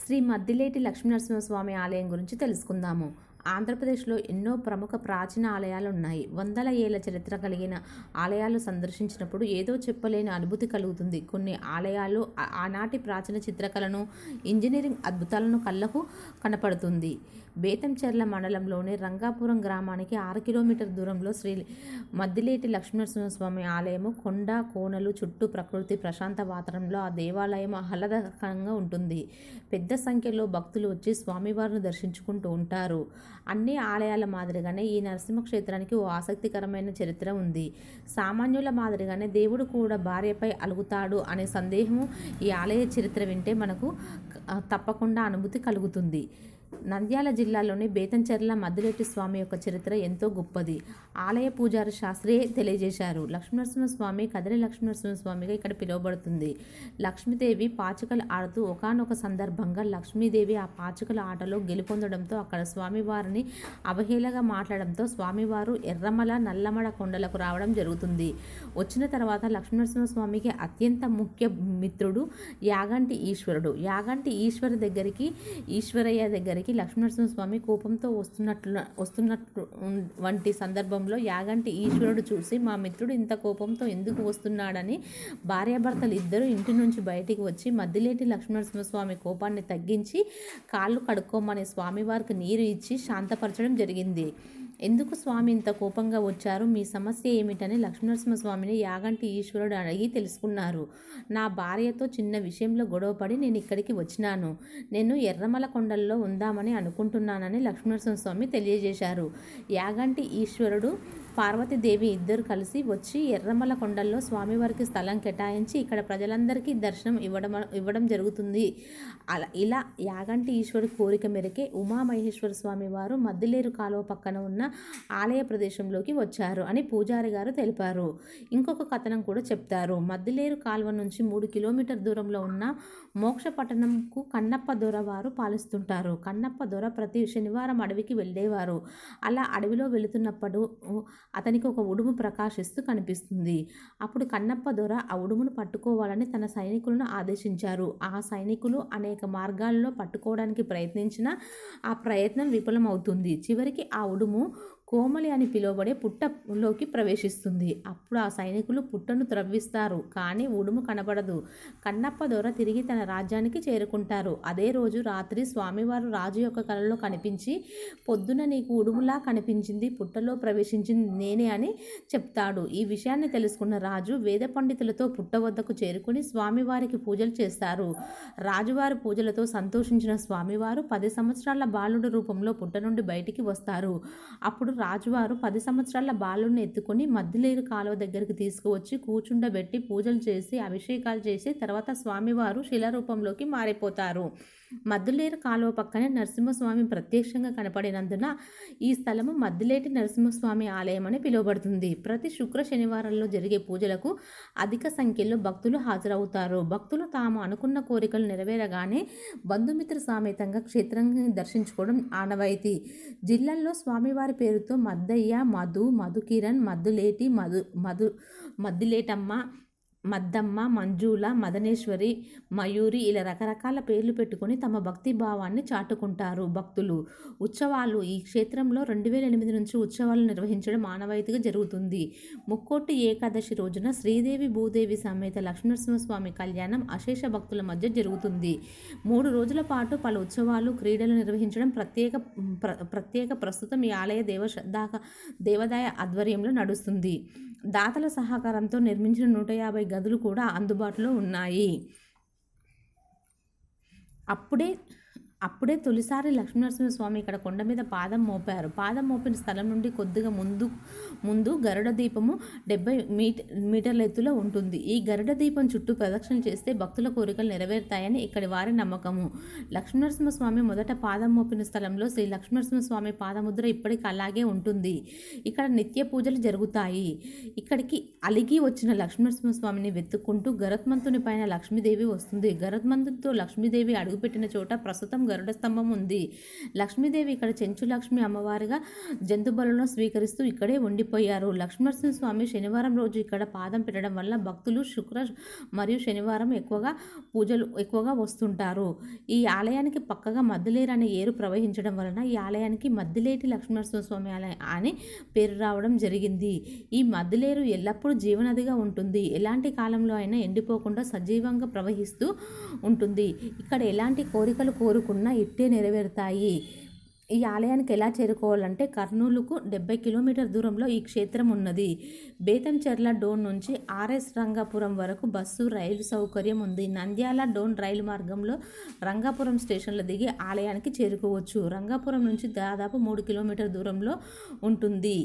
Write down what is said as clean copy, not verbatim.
శ్రీ మద్దిలేటి లక్ష్మీనరసింహస్వామి ఆలయం గురించి తెలుసుకుందాము. ఆంధ్రప్రదేశ్లో ఎన్నో ప్రముఖ ప్రాచీన ఆలయాలు ఉన్నాయి. వందల ఏళ్ల చరిత్ర కలిగిన ఆలయాలు సందర్శించినప్పుడు ఏదో చెప్పలేని అనుభూతి కలుగుతుంది. కొన్ని ఆలయాలు ఆనాటి ప్రాచీన చిత్రకళను, ఇంజనీరింగ్ అద్భుతాలను కళ్ళకు కనపడుతుంది. బేతంచెర్ల మండలంలోని రంగాపురం గ్రామానికి 6 కిలోమీటర్ల దూరంలో శ్రీ మద్దిలేటి లక్ష్మీనరసింహస్వామి ఆలయము కొండ కోనలు చుట్టూ ప్రకృతి ప్రశాంత వాతావరణంలో ఆ దేవాలయం ఆహ్లాదకరంగా ఉంటుంది. పెద్ద సంఖ్యలో భక్తులు వచ్చి స్వామివారిని దర్శించుకుంటూ ఉంటారు. అన్ని ఆలయాల మాదిరిగానే ఈ నరసింహ క్షేత్రానికి ఓ ఆసక్తికరమైన చరిత్ర ఉంది. సామాన్యుల మాదిరిగానే దేవుడు కూడా భార్యపై అలుగుతాడు అనే సందేహము ఈ ఆలయ చరిత్ర వింటే మనకు తప్పకుండా అనుభూతి కలుగుతుంది. నంద్యాల జిల్లాలోని బేతంచెర్ల మద్దిలేటి స్వామి యొక్క చరిత్ర ఎంతో గొప్పది. ఆలయ పూజారి శాస్త్రి తెలియజేశారు. లక్ష్మీనరసింహస్వామి కదిరి లక్ష్మీనరసింహస్వామిగా ఇక్కడ పిలువబడుతుంది. లక్ష్మీదేవి పాచికలు ఆడుతూ ఒకానొక సందర్భంగా లక్ష్మీదేవి ఆ పాచికల ఆటలో గెలుపొందడంతో అక్కడ స్వామివారిని అవహేళనగా మాట్లాడడంతో స్వామివారు ఎర్రమల నల్లమల కొండలకు రావడం జరుగుతుంది. వచ్చిన తర్వాత లక్ష్మీనరసింహస్వామికి అత్యంత ముఖ్య మిత్రుడు యాగంటి ఈశ్వరుడు. యాగంటి ఈశ్వరయ్య దగ్గరికి లక్ష్మీనరసింహస్వామి కోపంతో వస్తున్నట్టు వంటి సందర్భంలో యాగంటి ఈశ్వరుడు చూసి, మా మిత్రుడు ఇంత కోపంతో ఎందుకు వస్తున్నాడని భార్యాభర్తలు ఇద్దరు ఇంటి నుంచి బయటికి వచ్చి మద్దిలేటి లక్ష్మీనరసింహస్వామి కోపాన్ని తగ్గించి కాళ్ళు కడుక్కోమని స్వామివారికి నీరు ఇచ్చి శాంతపరచడం జరిగింది. ఎందుకు స్వామి ఇంత కోపంగా వచ్చారు, మీ సమస్య ఏమిటని లక్ష్మీనరసింహస్వామిని యాగంటి ఈశ్వరుడు అడిగి తెలుసుకున్నారు. నా భార్యతో చిన్న విషయంలో గొడవపడి నేను ఇక్కడికి వచ్చినాను. నేను ఎర్రమల కొండల్లో ఉందామని అనుకుంటున్నానని లక్ష్మీనరసింహస్వామి తెలియజేశారు. యాగంటి ఈశ్వరుడు పార్వతీదేవి ఇద్దరు కలిసి వచ్చి ఎర్రమల కొండల్లో స్వామివారికి స్థలం కేటాయించి ఇక్కడ ప్రజలందరికీ దర్శనం ఇవ్వడం జరుగుతుంది. ఇలా యాగంటి ఈశ్వరుడి కోరిక మేరకే ఉమామహేశ్వర స్వామి వారు మద్దిలేరు కాలువ పక్కన ఉన్న ఆలయ ప్రదేశంలోకి వచ్చారు అని పూజారి గారు తెలిపారు. ఇంకొక కథనం కూడా చెప్తారు. మద్దిలేరు కాలువ నుంచి 3 కిలోమీటర్ దూరంలో ఉన్న మోక్షపట్టణంకు కన్నప్ప దొర వారు పాలిస్తుంటారు. కన్నప్ప దొర ప్రతి శనివారం అడవికి వెళ్ళేవారు. అలా అడవిలో వెళుతున్నప్పుడు అతనికి ఒక ఉడుము ప్రకాశిస్తూ కనిపిస్తుంది. అప్పుడు కన్నప్ప దొర ఆ ఉడుమును పట్టుకోవాలని తన సైనికులను ఆదేశించారు. ఆ సైనికులు అనేక మార్గాల్లో పట్టుకోవడానికి ప్రయత్నించినా ఆ ప్రయత్నం విఫలమవుతుంది. చివరికి ఆ ఉడుము కోమలి అని పిలువబడే పుట్టలోకి ప్రవేశిస్తుంది. అప్పుడు ఆ సైనికులు పుట్టను త్రవ్విస్తారు, కానీ ఉడుము కనబడదు. కన్నప్ప దొర తిరిగి తన రాజ్యానికి చేరుకుంటారు. అదే రోజు రాత్రి స్వామివారు రాజు యొక్క కలలో కనిపించి, పొద్దున నీకు ఉడుములా కనిపించింది, పుట్టలో ప్రవేశించింది నేనే అని చెప్తాడు. ఈ విషయాన్ని తెలుసుకున్న రాజు వేద పండితులతో పుట్ట వద్దకు చేరుకుని స్వామివారికి పూజలు చేస్తారు. రాజువారి పూజలతో సంతోషించిన స్వామివారు 10 సంవత్సరాల బాలుడు రూపంలో పుట్ట నుండి బయటికి వస్తారు. అప్పుడు రాజువారు 10 సంవత్సరాల బాలుడిని ఎత్తుకొని మద్దిలేరు కాలువ దగ్గరికి తీసుకువచ్చి కూర్చుండబెట్టి పూజలు చేసి అభిషేకాలు చేసి తర్వాత స్వామివారు శిలారూపంలోకి మారిపోతారు. మద్దిలేరు కాలువ పక్కనే నరసింహస్వామి ప్రత్యక్షంగా కనపడినందున ఈ స్థలము మద్దిలేటి నరసింహస్వామి ఆలయం అని పిలువబడుతుంది. ప్రతి శుక్ర శనివారాల్లో జరిగే పూజలకు అధిక సంఖ్యలో భక్తులు హాజరవుతారు. భక్తులు తాము అనుకున్న కోరికలు నెరవేరగానే బంధుమిత్ర సమేతంగా క్షేత్రాన్ని దర్శించుకోవడం ఆనవాయితీ. జిల్లాల్లో స్వామివారి పేరుతో మద్దయ్య, మధుకిరణ్, మద్దిలేటమ్మ, మద్దమ్మ, మంజుల, మదనేశ్వరి, మయూరి ఇలా రకరకాల పేర్లు పెట్టుకుని తమ భక్తి భావాన్ని చాటుకుంటారు భక్తులు. ఉత్సవాలు ఈ క్షేత్రంలో 2008 నుంచి ఉత్సవాలు నిర్వహించడం ఆనవాయితీగా జరుగుతుంది. ముక్కోటి ఏకాదశి రోజున శ్రీదేవి భూదేవి సమేత లక్ష్మీనరసింహస్వామి కళ్యాణం అశేష భక్తుల మధ్య జరుగుతుంది. 3 రోజుల పాటు పలు ఉత్సవాలు, క్రీడలు నిర్వహించడం ప్రత్యేక ప్రస్తుతం ఈ ఆలయ దేవాదాయ ఆధ్వర్యంలో నడుస్తుంది. దాతల సహకారంతో నిర్మించిన 150 గదులు కూడా అందుబాటులో ఉన్నాయి. అప్పుడే తొలిసారి లక్ష్మీనరసింహస్వామి ఇక్కడ కొండ మీద పాదం మోపారు. పాదం మోపిన స్థలం నుండి కొద్దిగా ముందు గరుడ దీపము 70 మీటర్ల ఎత్తులో ఉంటుంది. ఈ గరుడ దీపం చుట్టూ ప్రదక్షిణ చేస్తే భక్తుల కోరికలు నెరవేరుతాయని ఇక్కడి వారి నమ్మకము. లక్ష్మీనరసింహస్వామి మొదట పాదం మోపిన స్థలంలో శ్రీ లక్ష్మీనరసింహస్వామి పాదముద్ర ఇప్పటికి అలాగే ఉంటుంది. ఇక్కడ నిత్య పూజలు జరుగుతాయి. ఇక్కడికి అలిగి వచ్చిన లక్ష్మీనరసింహస్వామిని వెతుక్కుంటూ గరుత్మంతుని పైన లక్ష్మీదేవి వస్తుంది. గరుత్మంతునితో లక్ష్మీదేవి అడుగుపెట్టిన చోట ప్రస్తుతం గరుడ స్తంభం ఉంది. లక్ష్మీదేవి ఇక్కడ చెంచు లక్ష్మి అమ్మవారిగా జంతు బలులను స్వీకరిస్తూ ఇక్కడే ఉండిపోయారు. లక్ష్మీనరసింహస్వామి శనివారం రోజు ఇక్కడ పాదం పెట్టడం వల్ల భక్తులు శుక్ర మరియు శనివారం ఎక్కువగా వస్తుంటారు. ఈ ఆలయానికి పక్కగా మద్దిలేరు అనే ఏరు ప్రవహించడం వలన ఈ ఆలయానికి మద్దిలేటి లక్ష్మీనరసింహస్వామి ఆలయం అని పేరు రావడం జరిగింది. ఈ మద్దిలేరు ఎల్లప్పుడూ జీవనదిగా ఉంటుంది. ఎలాంటి కాలంలో అయినా ఎండిపోకుండా సజీవంగా ప్రవహిస్తూ ఉంటుంది. ఇక్కడ ఎలాంటి కోరికలు కోరుకున్నా ఇట్టే నెరవేరుతాయి. ఈ ఆలయానికి ఎలా చేరుకోవాలంటే కర్నూలుకు 70 కిలోమీటర్ దూరంలో ఈ క్షేత్రం ఉన్నది. బేతంచెర్ల డోన్ నుంచి ఆర్ఎస్ రంగాపురం వరకు బస్సు రైలు సౌకర్యం ఉంది. నంద్యాల డోన్ రైలు మార్గంలో రంగాపురం స్టేషన్లో దిగి ఆలయానికి చేరుకోవచ్చు. రంగాపురం నుంచి దాదాపు 3 కిలోమీటర్ దూరంలో ఉంటుంది.